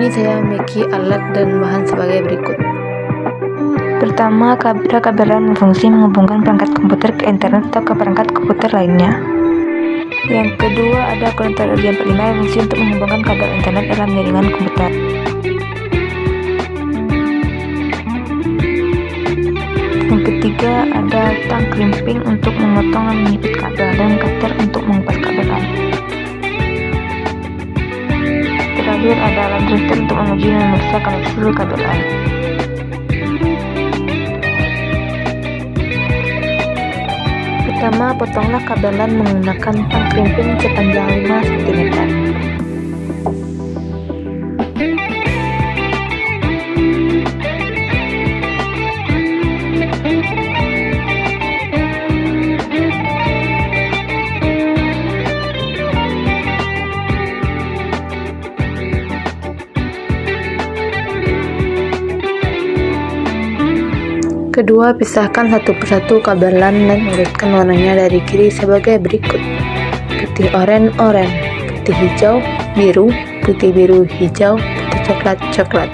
ini saya memiliki alat dan bahan sebagai berikut. Pertama, kabel LAN berfungsi menghubungkan perangkat komputer ke internet atau ke perangkat komputer lainnya. Yang kedua, ada konektor RJ45 yang berfungsi untuk menghubungkan kabel internet dalam jaringan komputer. Yang ketiga, ada tang crimping untuk memotong dan menyipit kabel, dan cutter untuk mengupas kabel LAN. Terakhir, ada alat drifter untuk menguji dan memeriksa koneksi seluruh kabel LAN. Pertama, potonglah kabel LAN menggunakan tang crimping sepanjang 5 cm. Kedua, pisahkan satu persatu kabel LAN dan urutkan warnanya dari kiri sebagai berikut: putih oranye, putih hijau, biru, putih biru, hijau, putih coklat, coklat.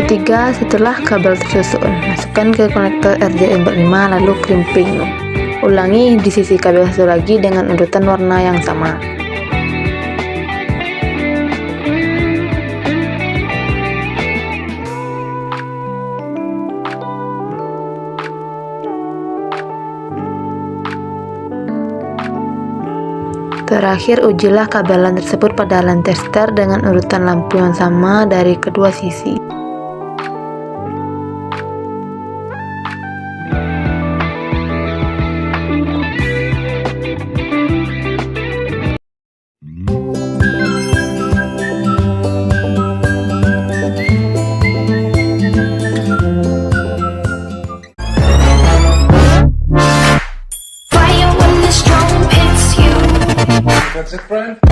Ketiga, setelah kabel tersusun, masukkan ke konektor RJ45 lalu crimping. Ulangi di sisi kabel satu lagi dengan urutan warna yang sama. Terakhir, ujilah kabel LAN tersebut pada LAN tester dengan urutan lampu yang sama dari kedua sisi. That's it, Brian?